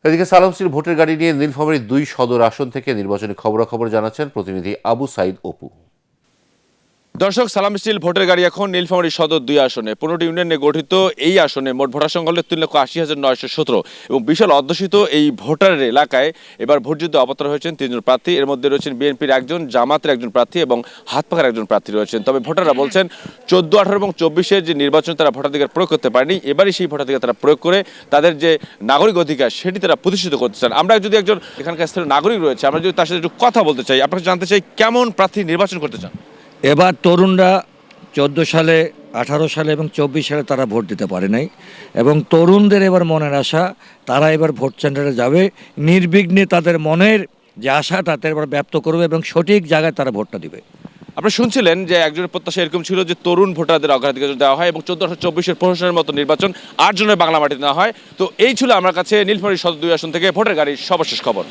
এদিকে সালামসির ভোটের গাড়ি নিয়ে নীলফামারীর 2 সদর আসন থেকে নির্বাচনী খবরাখবর জানাচ্ছেন প্রতিনিধি আবু সাইদ অপু। দর্শক, সালাম স্টিল ভোটের গাড়ি এখন নীলফামারী সদর 2 আসনে 15টি ইউনিয়নে গঠিত এই আসনে মোট ভোটার সংখ্যা হল 3,80,917 এবং বিশাল অধ্যুষিত এই ভোটারের এলাকায় এবার ভোটযুদ্ধে অবতার হয়েছেন 3 জন প্রার্থী। এর মধ্যে রয়েছেন বিএনপির একজন, জামাতের একজন প্রার্থী এবং হাত পাখার একজন প্রার্থী রয়েছেন। তবে ভোটাররা বলছেন 14, 18 এবং 24-এর যে নির্বাচন তারা ভোটাধিকার প্রয়োগ করতে পারেনি, এবারই সেই ভোটাধিকার তারা প্রয়োগ করে তাদের যে নাগরিক অধিকার সেটি তারা প্রতিষ্ঠিত করতে চান। আমরা যদি একজন এখানকার স্থানীয় নাগরিক রয়েছে, আমরা যদি তার সাথে একটু কথা বলতে চাই, আপনাকে জানতে চাই কেমন প্রার্থী নির্বাচন করতে চান। এবার তরুণরা 14 সালে, 18 সালে এবং 24 সালে তারা ভোট দিতে পারে নাই এবং তরুণদের এবার মনের আশা তারা এবার ভোট সেন্টারে যাবে, নির্বিঘ্নে তাদের মনের যে আশা তাদের এবার ব্যক্ত করবে এবং সঠিক জায়গায় তারা ভোটটা দিবে। আপনারা শুনছিলেন যে একজনের প্রত্যাশা এরকম ছিল যে তরুণ ভোটারদের অগ্রাধিকার দেওয়া হয় এবং 14, 18, 24-এর প্রশাসনের মতো নির্বাচন 8 জনের বাংলা মাটিতে নেওয়া হয়। তো এই ছিল আমার কাছে নীলফামারী সদর 2 আসন থেকে ভোটের গাড়ির সর্বশেষ খবর।